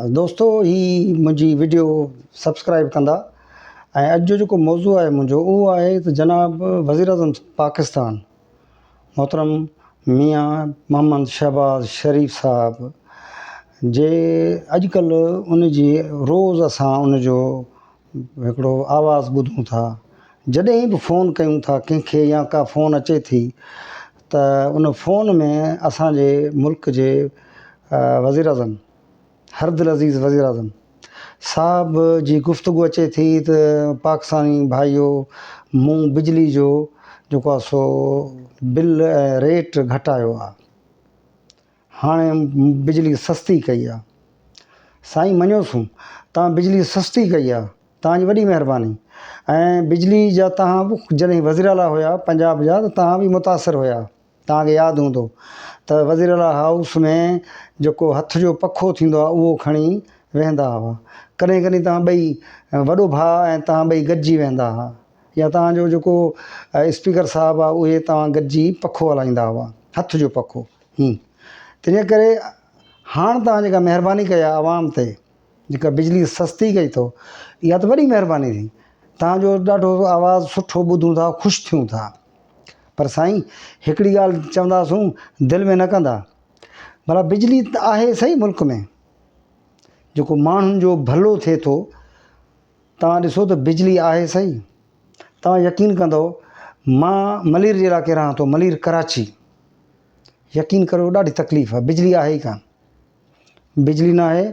दोस्तो ही मुंहिंजी वीडियो सब्सक्राइब कंदा ऐं अॼु जो मौज़ू आहे मुंहिंजो उहो आहे त जनाब वज़ीर आज़म पाकिस्तान मोहतरम मियाँ मोहम्मद शहबाज़ शरीफ़ साहब जे अॼुकल्ह उन जी रोज़ असां उनजो हिकिड़ो आवाज़ु ॿुधूं था। जॾहिं बि फ़ोन कयूं था कंहिंखे या का फ़ोन अचे थी त उन फ़ोन में असांजे मुल्क जे वज़ीर आज़म हरदिल अज़ीज़ वज़ीर आज़म साहब जी गुफ़्तगू अचे थी त पाकिस्तानी भाइयो मूं बिजली जो जेको आहे सो बिल ऐं रेट घटायो आहे, हाणे बिजली सस्ती कई आहे। साईं मञोसूं तव्हां बिजली सस्ती कई आहे, तव्हांजी वॾी महिरबानी। ऐं बिजली जा तव्हां बि जॾहिं वज़ीर आला हुया पंजाब जा त तव्हां बि मुतासिर हुया। तव्हांखे यादि हूंदो त वज़ीर आला हाउस में जेको हथ जो पखो थींदो आहे उहो खणी वेहंदा हुआ। कॾहिं कॾहिं तव्हां ॿई वॾो भाउ ऐं तव्हां ॿई गॾिजी वेहंदा हुआ, या तव्हांजो जेको स्पीकर साहिबु आहे उहे तव्हां गॾिजी पखो हलाईंदा हुआ, हथ जो पखो हीअं। तंहिंजे करे हाणे तव्हां जेका महिरबानी कई आहे आवाम ते, जेका बिजली सस्ती कई अथव, इहा त वॾी महिरबानी थी। तव्हांजो ॾाढो आवाज़ु सुठो ॿुधूं था, ख़ुशि थियूं था। पर साईं हिकिड़ी ॻाल्हि चवंदासूं दिलि में न कंदा, भला बिजली त आहे सही मुल्क में, जेको माण्हुनि जो भलो थिए थो। तव्हां ॾिसो त बिजली आहे सही। तव्हां यकीन कंदव, मां मलीर जे इलाइक़े रहां थो, मलीर कराची। यकीन करियो ॾाढी तकलीफ़ आहे, बिजली आहे ई कान। बिजली न आहे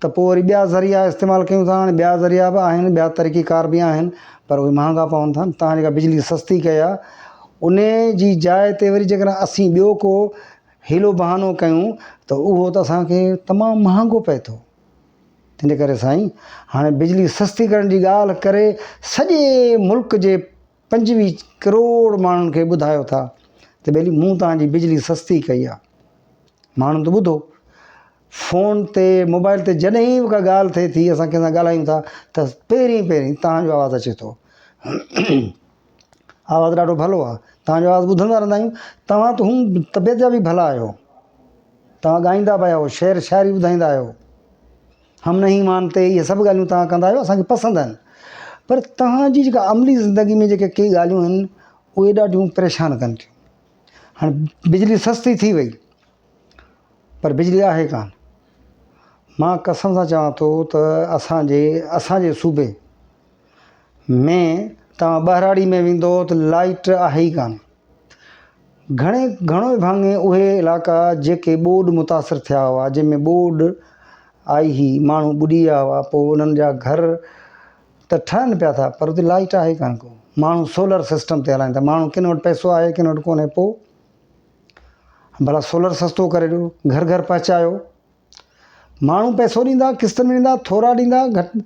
त पोइ वरी ॿिया ज़रिया इस्तेमालु कयूं था। हाणे ॿिया ज़रिया बि आहिनि, ॿिया तरीक़ेकार बि आहिनि, पर उहे महांगा पवनि था। तव्हां जेका बिजली सस्ती कई आहे उन जी जाइ ते वरी जेकॾहिं असीं ॿियो को हीलो बहानो कयूं त उहो त असांखे तमामु महांगो पए थो। तंहिंजे करे साईं हाणे बिजली सस्ती करण जी ॻाल्हि करे सॼे मुल्क जे 25 करोड़ माण्हुनि खे ॿुधायो था त भई मूं तव्हांजी बिजली सस्ती कई आहे। माण्हुनि त ॿुधो, फ़ोन ते मोबाइल ते जॾहिं बि का ॻाल्हि थिए थी, असां कंहिं सां ॻाल्हायूं था त पहिरीं तव्हांजो आवाज़ु अचे थो। आवाज़ु ॾाढो भलो आहे, तव्हांजो आवाज़ु ॿुधंदा रहंदा आहियूं। तव्हां त हूं तबियत जा बि भला आहियो, तव्हां ॻाईंदा पिया आहियो, शेर शाइरी ॿुधाईंदा आहियो, हम नहीं मानते, इहे सभु ॻाल्हियूं तव्हां कंदा आहियो, असांखे पसंदि आहिनि। पर तव्हांजी जेका अमली ज़िंदगी में जेके कई ॻाल्हियूं आहिनि उहे ॾाढियूं परेशान कनि थियूं। हाणे बिजली सस्ती थी वई पर बिजली आहे कान। मां कसम सां चवां थो त असांजे सूबे में तव्हां ॿाहिराड़ी में वेंदो त लाइट आहे ई कान। घणो भाङे उहे इलाइक़ा जेके ॿोॾि मुतासिर थिया हुआ, जंहिंमें ॿोॾि आई हुई, माण्हू ॿुॾी विया हुआ, पोइ उन्हनि जा घर त ठहनि पिया था पर उते लाइट आहे कान को। माण्हू सोलर सिस्टम ते हलाइनि था। माण्हू किन वटि पैसो आहे, किन वटि कोन्हे। पोइ भला सोलर सस्तो करे ॾियो, घर घर पहुचायो। माण्हू पैसो ॾींदा, किस्तनि में ॾींदा, थोरा ॾींदा, घटि,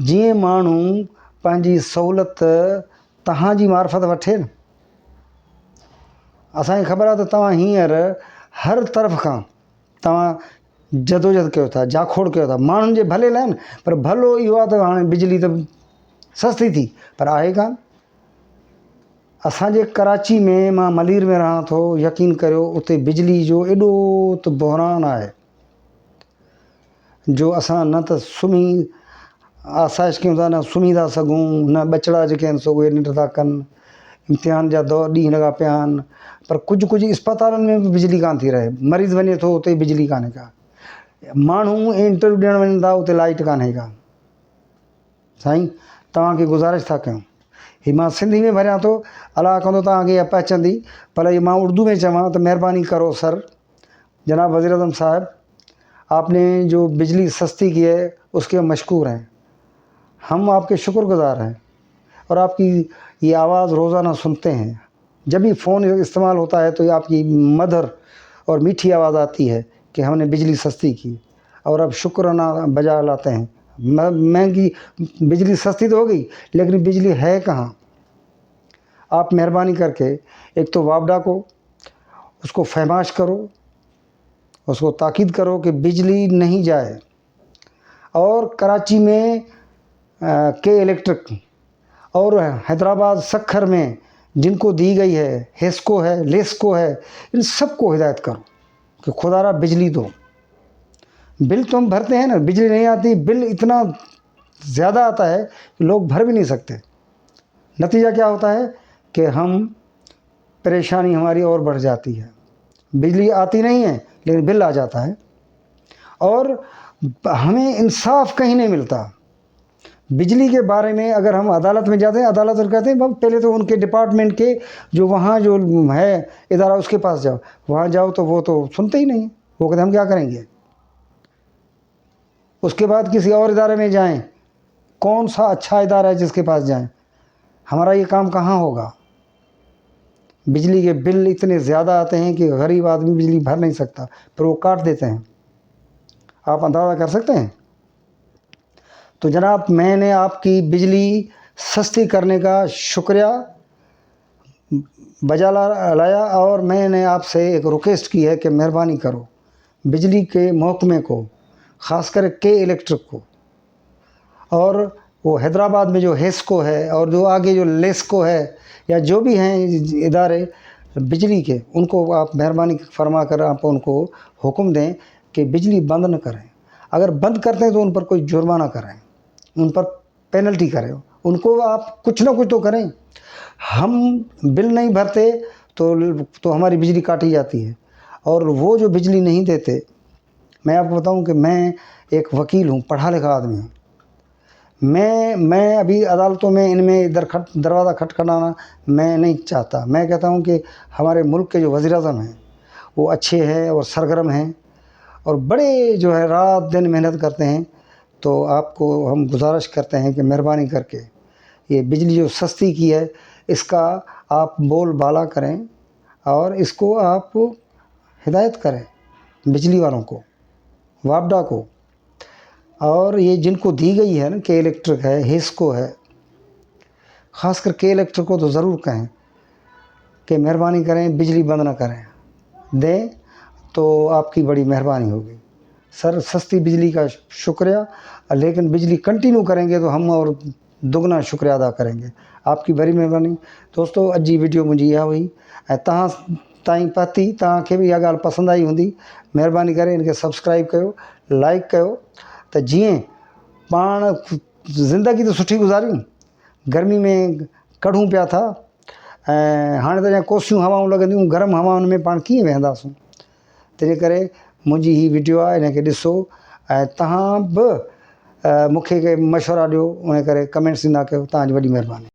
जीअं माण्हू पंहिंजी सहूलियत तव्हांजी मार्फत वठे न। असांखे ख़बर आहे त तव्हां हींअर हर तरफ़ खां तव्हां जदोजहद कयो था, जाखोड़ कयो था माण्हुनि जे भले लाइ न। पर भलो इहो आहे त हाणे बिजली त सस्ती थी पर आहे कान। असांजे कराची में, मां मलीर में रहां थो, यकीन करियो उते बिजली जो एॾो त बहिरान आहे जो असां न त सुम्ही आसाइश कयूं था, न सुम्ही था सघूं, न ॿचिड़ा जेके आहिनि सो उहे निंड था कनि। इम्तिहान जा ॾींहं लॻा पिया आहिनि। पर कुझु इस्पतालनि में बि बिजली कान थी रहे। मरीज़ वञे थो उते बिजली कान्हे का, माण्हू इंटरव्यू ॾियणु वञनि था उते लाइट कान्हे का। साईं तव्हांखे गुज़ारिश था कयूं, हीअ मां सिंधी में भरियां थो, अलाह कंदो तव्हांखे इहा पहुचंदी। पर हीअ मां उर्दू में चवां त महिरबानी करो सर, जनाब वज़ीर आज़म साहब, आपने जो बिजली सस्ती की है उसके हम मशकूर हैं, हम आपके शुक्रगुज़ार हैं। और आपकी ये आवाज़ रोज़ाना सुनते हैं, जब भी फ़ोन इस्तेमाल होता है तो ये आपकी मधुर और मीठी आवाज़ आती है कि हमने बिजली सस्ती की और अब शुक्राना बजा लाते हैं। महंगी बिजली सस्ती तो हो गई लेकिन बिजली है कहाँ। आप मेहरबानी करके एक तो वापडा को उसको फहमाश करो, उसको ताकीद करो कि बिजली नहीं जाए। और कराची में के इलेक्ट्रिक और हैदराबाद सखर में जिनको दी गई है, हेस्को है, लेस्को है, इन सबको हिदायत करो कि खुदारा बिजली दो। बिल तो हम भरते हैं ना, बिजली नहीं आती, बिल इतना ज़्यादा आता है कि लोग भर भी नहीं सकते। नतीजा क्या होता है कि हम परेशानी हमारी और बढ़ जाती है। बिजली आती नहीं है लेकिन बिल आ जाता है, और हमें इंसाफ कहीं नहीं मिलता। बिजली के बारे में अगर हम अदालत में जाते हैं, अदालत और कहते हैं पहले तो उनके डिपार्टमेंट के जो वहाँ जो है इदारा उसके पास जाओ, वहाँ जाओ तो वो तो सुनते ही नहीं, वो कहते हम क्या करेंगे। उसके बाद किसी और इदारे में जाएं, कौन सा अच्छा इदारा है जिसके पास जाएं, हमारा ये काम कहाँ होगा। बिजली के बिल इतने ज़्यादा आते हैं कि गरीब आदमी बिजली भर नहीं सकता, पर वो काट देते हैं। आप अंदाज़ा कर सकते हैं। तो जनाब, मैंने आपकी बिजली सस्ती करने का शुक्रिया बजा लाया, और मैंने आपसे एक रिक्वेस्ट की है कि मेहरबानी करो बिजली के महकमे को, ख़ासकर के इलेक्ट्रिक को, और वो हैदराबाद में जो हेस्को है और जो आगे जो लेस्को है या जो भी हैं इदारे बिजली के, उनको आप मेहरबानी फरमा कर आप उनको हुक्म दें कि बिजली बंद न करें। अगर बंद करते हैं तो उन पर कोई जुर्माना करें, उन पर पेनल्टी करें, उनको आप कुछ ना कुछ तो करें। हम बिल नहीं भरते तो हमारी बिजली काटी जाती है, और वो जो बिजली नहीं देते, मैं आपको बताऊं कि मैं एक वकील हूं, पढ़ा लिखा आदमी हूं। मैं अभी अदालतों में इनमें इधर दरवाज़ा खटखटाना मैं नहीं चाहता। मैं कहता हूं कि हमारे मुल्क के जो वज़ीर-ए-आज़म हैं वो अच्छे हैं और सरगर्म हैं और बड़े जो है रात दिन मेहनत करते हैं। तो आपको हम गुजारिश करते हैं कि मेहरबानी करके ये बिजली जो सस्ती की है इसका आप बोल बाला करें और इसको आप हिदायत करें बिजली वालों को, वापडा को। और ये जिनको दी गई है ना, के इलेक्ट्रिक है, हेस्को है, ख़ासकर के इलेक्ट्रिक को तो ज़रूर कहें कि मेहरबानी करें बिजली बंद ना करें, दें तो आपकी बड़ी मेहरबानी होगी। सर, सस्ती बिजली का शुक्रिया, लेकिन बिजली कंटिन्यू करेंगे तो हम और दुगना शुक्रिया अदा करेंगे। आपकी बड़ी मेहरबानी। दोस्तों, अॼु जी वीडियो मुंहिंजी इहा हुई ऐं ताईं पती तव्हांखे बि इहा ॻाल्हि पसंदि आई हूंदी। महिरबानी करे इनखे सब्सक्राइब कयो, लाइक कयो, त जीअं पाण ज़िंदगी त सुठी गुज़ारियूं, गर्मी में कढूं पिया था ऐं हाणे त अञा कोसियूं हवाऊं लॻंदियूं, गरम हवाउनि में पाण कीअं वेहंदासीं। तंहिंजे करे मुंहिंजी हीअ वीडियो आहे, इनखे ॾिसो ऐं तव्हां बि मूंखे मशवरा ॾियो, उन करे कमेंट्स ॾींदा कयो। तव्हांजी वॾी महिरबानी।